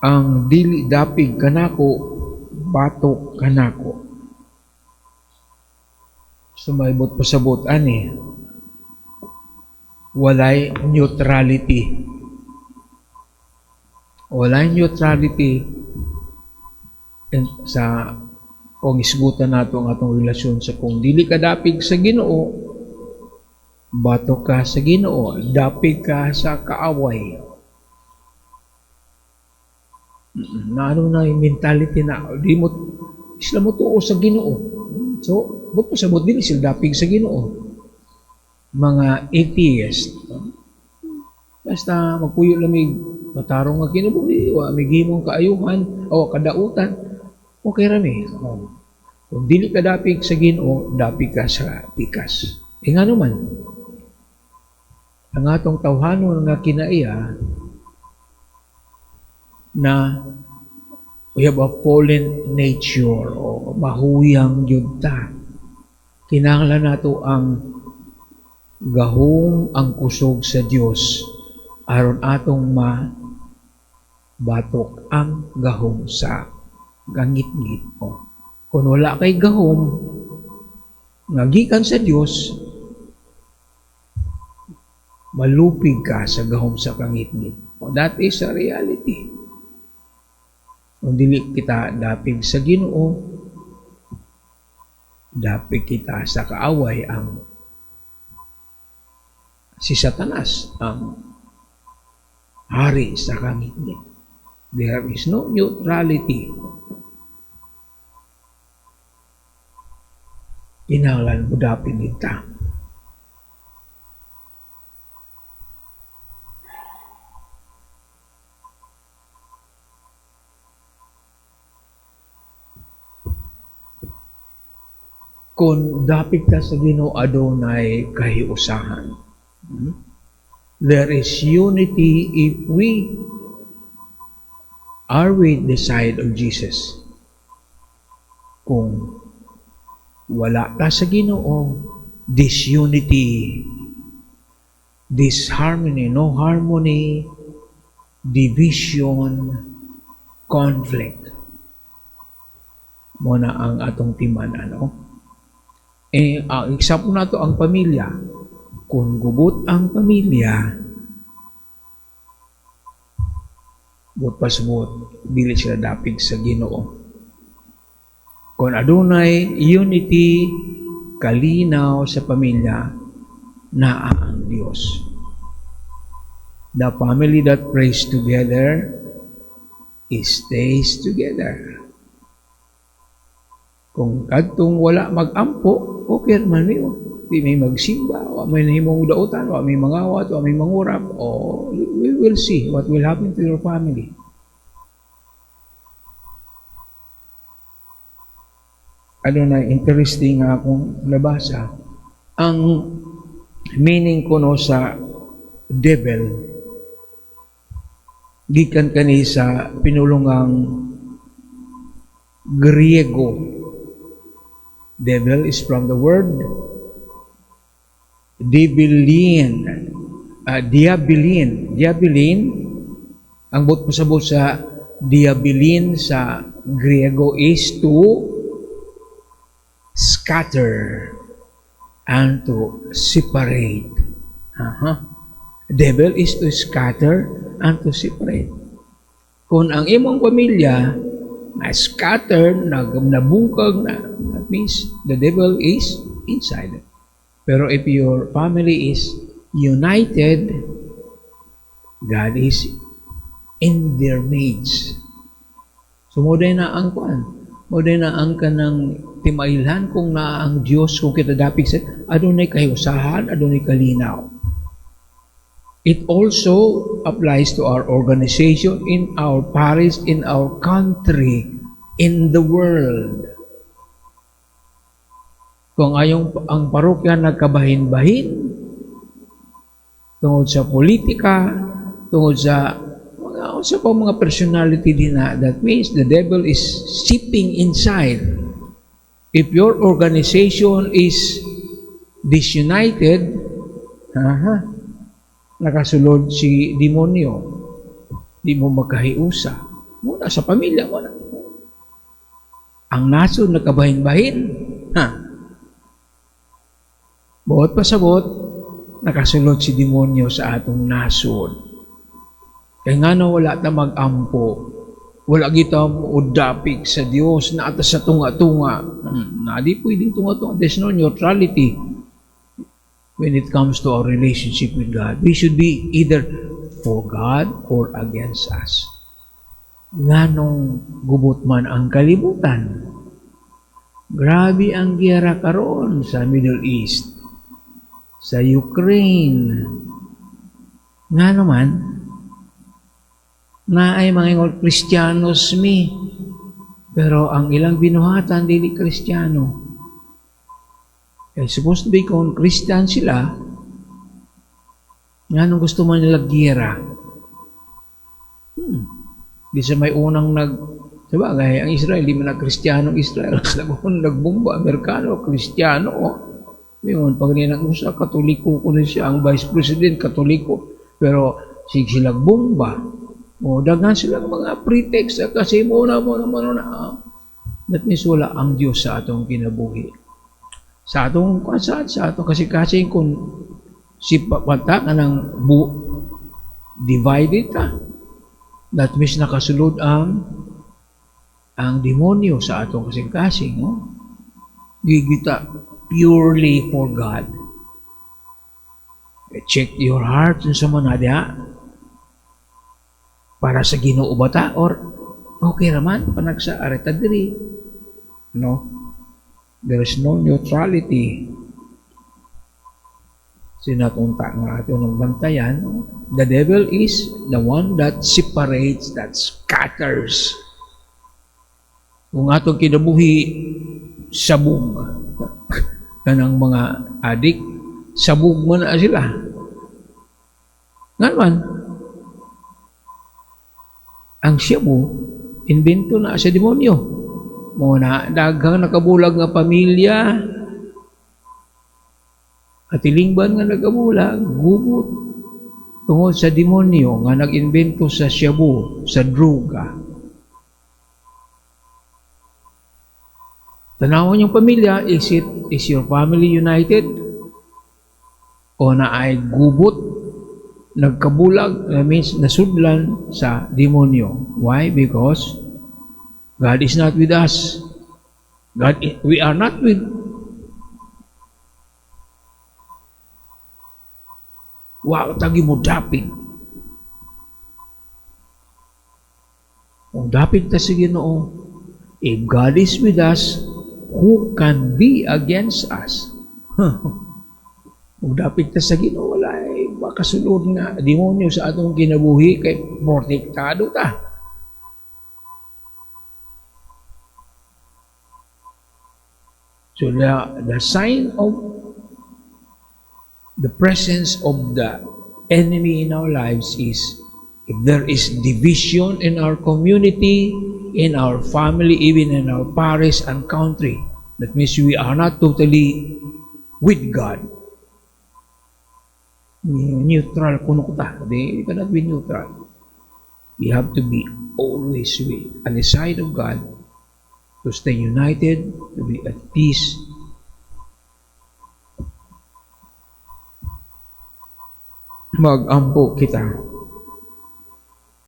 ang dili dapig kanako, batok kanako. Sumaybot pasabot ani, walay neutrality. Walay neutrality sa kung isgutan nato ang atong relasyon sa kung dili ka dapig sa Ginoo, batok ka sa Ginoo, dapig ka sa kaaway. Na ano na yung mentality na di mo sila mo tuo sa Ginoo. So, ba't mo sabot din sila dapig sa Ginoo? Mga atheist. Basta magpuyo lamig, matarong nga kinabuhi, wa may gimong kaayuhan, o kadautan, okay rami. Kung dili ka dapig sa Ginoo, dapig ka sa pikas. E nga naman, ang atong tawhanon nga kinaiya, na we have a fallen nature o mahuyang yun ta. Kinahanglan nato ang gahong ang kusog sa Dios aron atong mabatok ang gahom sa gangit-ngit. Kung wala kay gahom nga gikan sa Dios, malupig ka sa gahom sa kangit-ngit. That is a reality. Kung dili kita dapig sa Ginoo, dapig kita sa kaaway ang si Satanas, ang hari sa kangit-ngit. There is no neutrality. Kinahanglan mo dapig kita. Kung dapig ka sa Ginoo, adunay kahiusahan. There is unity if we are with the side of Jesus. Kung wala ka sa Ginoo, disunity, disharmony, no harmony, division, conflict. Muna ang atong timan, example na to ang pamilya. Kung gubot ang pamilya, but pasbot, dili sila dapig sa Ginoo. Kung adunay unity, kalinaw sa pamilya, naa ang Dios. The family that prays together stays together. Kung kadtong wala mag-ampo, okay man niyo. Di may magsimba, wa may nahimong dautan, wa may mangawat, wa may mangurap, we will see what will happen to your family. Na interesting nga akong nabasa, ang meaning ko sa devil, gikan kani sa pinulungang Griego. Devil is from the word diabilin. Diabilin, ang pasabot sa diabilin sa Griego is to scatter and to separate. Devil is to scatter and to separate. Kung ang imong pamilya na scattered, nabungkag na, that means the devil is inside. Pero if your family is united, God is in their midst. So, mo na ang kuan. Mo na ang kanang timailhan kung na ang Diyos kung kita dapig sa adunay kahiusahan, adunay kalinaw. It also applies to our organization, in our parish, in our country, in the world. Kung ang parokya nagkabahin-bahin, tungod sa politika, tungod sa mga personality din na, that means the devil is seeping inside. If your organization is disunited, nakasulod si demonyo, di mo magkahiusa. Muna sa pamilya mo na. Ang nasod nakabahin-bahin. Ha? Bawat pasabot, nakasulot si demonyo sa atong nasod. Kaya nga na wala ta mag-ampo. Wala kita udapig sa Diyos na atas sa tunga-tunga. Na di pwedeng tunga-tunga. There's no neutrality when it comes to our relationship with God. We should be either for God or against us. Nga nung gubot man ang kalibutan. Grabe ang giyera karon sa Middle East, sa Ukraine. Nga naman, na ay mga Kristiyanos mi, pero ang ilang binuhatan dili Kristiyano. Eh, supposed to be kung Christian sila, nga nung gusto man nila giyera. Di sa may unang sabagay, ang Israel, di man na Kristiyanong Israel. Nagbumba, Amerikano, Kristiyano. Ngayon, pag ninang-usa, Katoliko ko na siya, ang Vice President, Katoliko. Pero, silang bomba. O, dagan silang mga pretext, kasi muna. That means wala ang Diyos sa atong kinabuhi. Sa atong kasi kung si pata ka ng divided ka, that means nakasulod ang demonyo sa atong kasing-kasing. No? Gigita purely for God. Check your heart sa manadya. Para sa Ginoo ba ta? Or okay raman, panagsa areta diri. No? There is no neutrality. Sinatunta nga ato ng bantayan. The devil is the one that separates, that scatters. Kung atong kinabuhi, sabog. Kanang mga adik, sabog mo na sila. Nga naman, ang shabu, invento na sa demonyo. Muna, daghang nakabulag nga pamilya, at ilingban nga nakabulag, gubot, tungod sa demonyo nga nag-invento sa shabu, sa droga. Tanawan yung pamilya, is your family united? O na ay gubot, nagkabulag, means nasudlan sa demonyo. Why? Because God is not with us. We are not with. Wow, tagi mo dapit. Kung dapit ta sa Ginoo, if God is with us, who can be against us? Kung dapit ta sa Ginoo, wala makasulod nga demonyo sa atong kinabuhi kay protektado ta. So the sign of the presence of the enemy in our lives is if there is division in our community, in our family, even in our parish and country. That means we are not totally with God. Neutral kuno ta. They cannot be neutral. We have to be always on the side of God, to stay united, to be at peace. Mag-ampo kita.